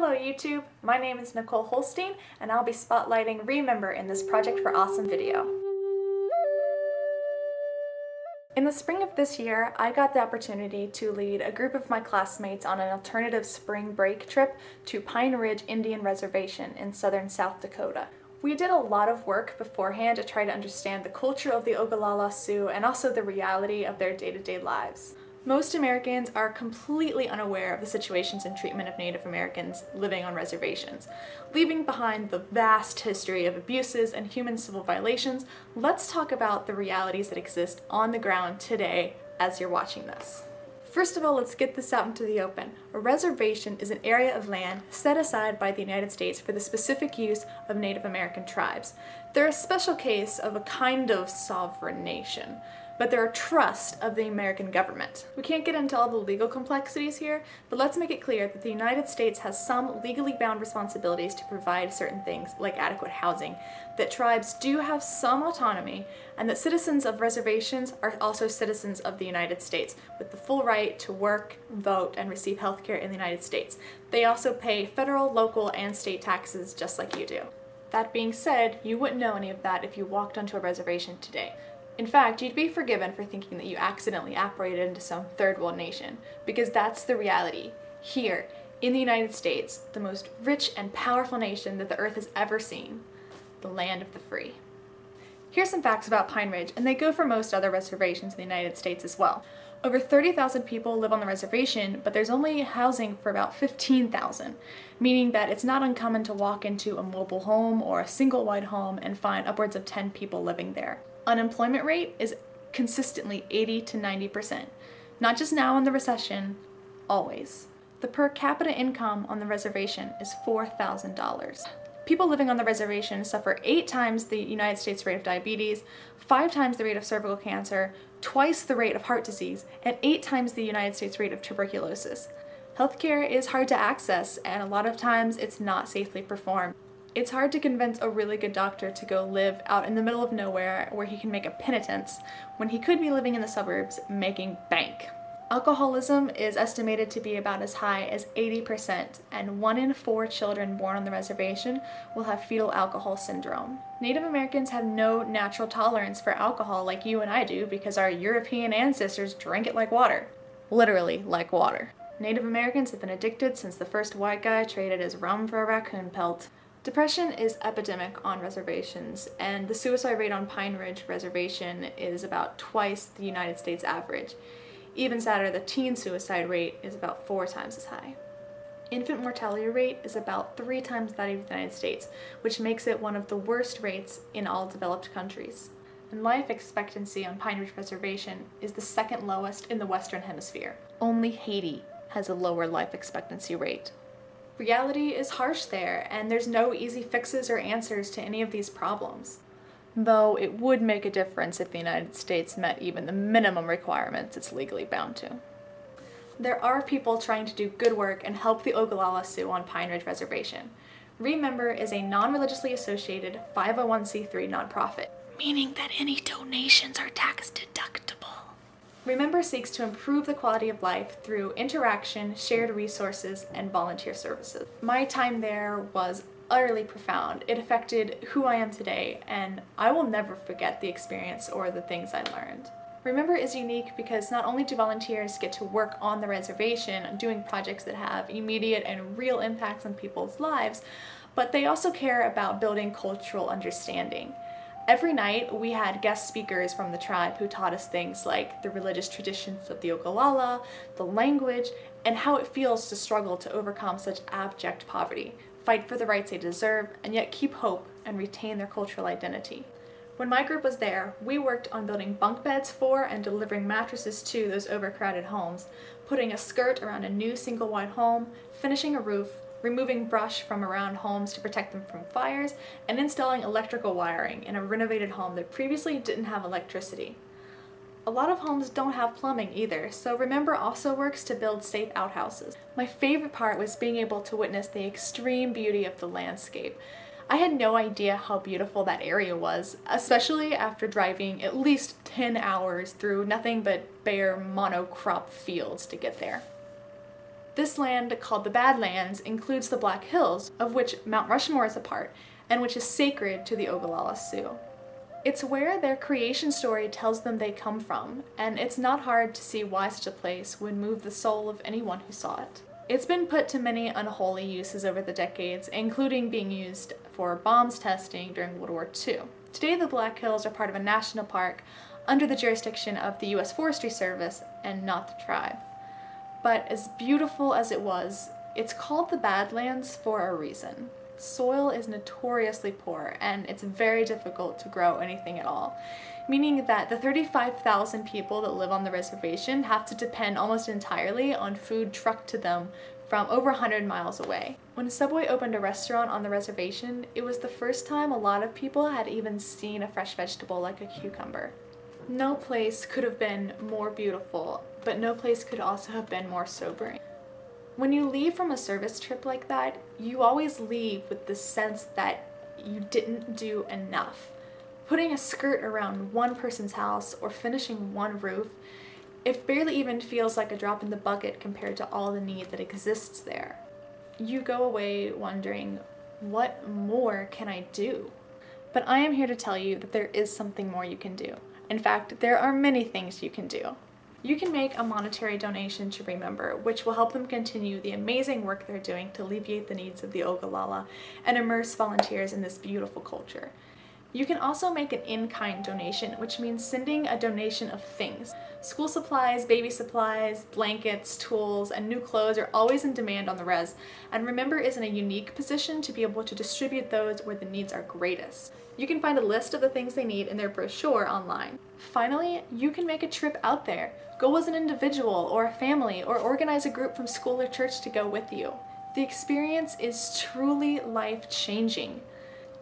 Hello YouTube, my name is Nicole Holstein and I'll be spotlighting RE-Member in this Project for Awesome video. In the spring of this year, I got the opportunity to lead a group of my classmates on an alternative spring break trip to Pine Ridge Indian Reservation in southern South Dakota. We did a lot of work beforehand to try to understand the culture of the Ogallala Sioux and also the reality of their day-to-day lives. Most Americans are completely unaware of the situations and treatment of Native Americans living on reservations. Leaving behind the vast history of abuses and human civil violations, let's talk about the realities that exist on the ground today as you're watching this. First of all, let's get this out into the open. A reservation is an area of land set aside by the United States for the specific use of Native American tribes. They're a special case of a kind of sovereign nation, but they're a trust of the American government. We can't get into all the legal complexities here, but let's make it clear that the United States has some legally bound responsibilities to provide certain things like adequate housing, that tribes do have some autonomy, and that citizens of reservations are also citizens of the United States with the full right to work, vote, and receive health care in the United States. They also pay federal, local, and state taxes just like you do. That being said, you wouldn't know any of that if you walked onto a reservation today. In fact, you'd be forgiven for thinking that you accidentally operated into some third world nation, because that's the reality. Here, in the United States, the most rich and powerful nation that the earth has ever seen, the land of the free. Here's some facts about Pine Ridge, and they go for most other reservations in the United States as well. Over 30,000 people live on the reservation, but there's only housing for about 15,000, meaning that it's not uncommon to walk into a mobile home or a single wide home and find upwards of 10 people living there. Unemployment rate is consistently 80 to 90%. Not just now in the recession, always. The per capita income on the reservation is $4,000. People living on the reservation suffer 8 times the United States rate of diabetes, 5 times the rate of cervical cancer, twice the rate of heart disease, and 8 times the United States rate of tuberculosis. Healthcare is hard to access, and a lot of times it's not safely performed. It's hard to convince a really good doctor to go live out in the middle of nowhere where he can make a pittance when he could be living in the suburbs making bank. Alcoholism is estimated to be about as high as 80%, and 1 in 4 children born on the reservation will have fetal alcohol syndrome. Native Americans have no natural tolerance for alcohol like you and I do because our European ancestors drank it like water. Literally like water. Native Americans have been addicted since the first white guy traded his rum for a raccoon pelt. Depression is epidemic on reservations, and the suicide rate on Pine Ridge Reservation is about twice the United States average. Even sadder, the teen suicide rate is about 4 times as high. Infant mortality rate is about 3 times that of the United States, which makes it one of the worst rates in all developed countries. And life expectancy on Pine Ridge Reservation is the second lowest in the Western Hemisphere. Only Haiti has a lower life expectancy rate. Reality is harsh there, and there's no easy fixes or answers to any of these problems. Though it would make a difference if the United States met even the minimum requirements it's legally bound to. There are people trying to do good work and help the Ogallala Sioux on Pine Ridge Reservation. RE-Member is a non-religiously associated 501c3 nonprofit, meaning that any donations are tax deductible. RE-Member seeks to improve the quality of life through interaction, shared resources, and volunteer services. My time there was utterly profound. It affected who I am today, and I will never forget the experience or the things I learned. RE-Member is unique because not only do volunteers get to work on the reservation doing projects that have immediate and real impacts on people's lives, but they also care about building cultural understanding. Every night we had guest speakers from the tribe who taught us things like the religious traditions of the Ogallala, the language, and how it feels to struggle to overcome such abject poverty, fight for the rights they deserve, and yet keep hope and retain their cultural identity. When my group was there, we worked on building bunk beds for and delivering mattresses to those overcrowded homes, putting a skirt around a new single-wide home, finishing a roof, removing brush from around homes to protect them from fires, and installing electrical wiring in a renovated home that previously didn't have electricity. A lot of homes don't have plumbing either, so RE-Member also works to build safe outhouses. My favorite part was being able to witness the extreme beauty of the landscape. I had no idea how beautiful that area was, especially after driving at least 10 hours through nothing but bare monocrop fields to get there. This land, called the Badlands, includes the Black Hills, of which Mount Rushmore is a part, and which is sacred to the Ogallala Sioux. It's where their creation story tells them they come from, and it's not hard to see why such a place would move the soul of anyone who saw it. It's been put to many unholy uses over the decades, including being used for bombs testing during World War II. Today, the Black Hills are part of a national park under the jurisdiction of the U.S. Forestry Service and not the tribe. But as beautiful as it was, it's called the Badlands for a reason. Soil is notoriously poor, and it's very difficult to grow anything at all, meaning that the 35,000 people that live on the reservation have to depend almost entirely on food trucked to them from over 100 miles away. When Subway opened a restaurant on the reservation, it was the first time a lot of people had even seen a fresh vegetable like a cucumber. No place could have been more beautiful, but no place could also have been more sobering. When you leave from a service trip like that, you always leave with the sense that you didn't do enough. Putting a skirt around one person's house or finishing one roof, it barely even feels like a drop in the bucket compared to all the need that exists there. You go away wondering, what more can I do? But I am here to tell you that there is something more you can do. In fact, there are many things you can do. You can make a monetary donation to Remember, which will help them continue the amazing work they're doing to alleviate the needs of the Ogallala and immerse volunteers in this beautiful culture. You can also make an in-kind donation, which means sending a donation of things. School supplies, baby supplies, blankets, tools, and new clothes are always in demand on the res, and Remember is in a unique position to be able to distribute those where the needs are greatest. You can find a list of the things they need in their brochure online. Finally, you can make a trip out there. Go as an individual or a family, or organize a group from school or church to go with you. The experience is truly life-changing.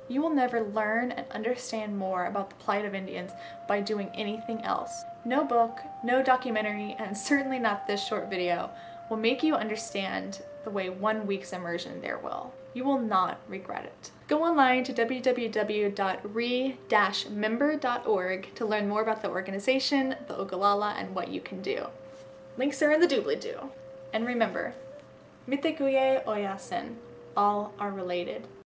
You will never learn and understand more about the plight of Indians by doing anything else. No book, no documentary, and certainly not this short video will make you understand the way 1 week's immersion there will. You will not regret it. Go online to www.re-member.org to learn more about the organization, the Ogallala, and what you can do. Links are in the doobly-doo. And remember, Mitekuye Oyasin, all are related.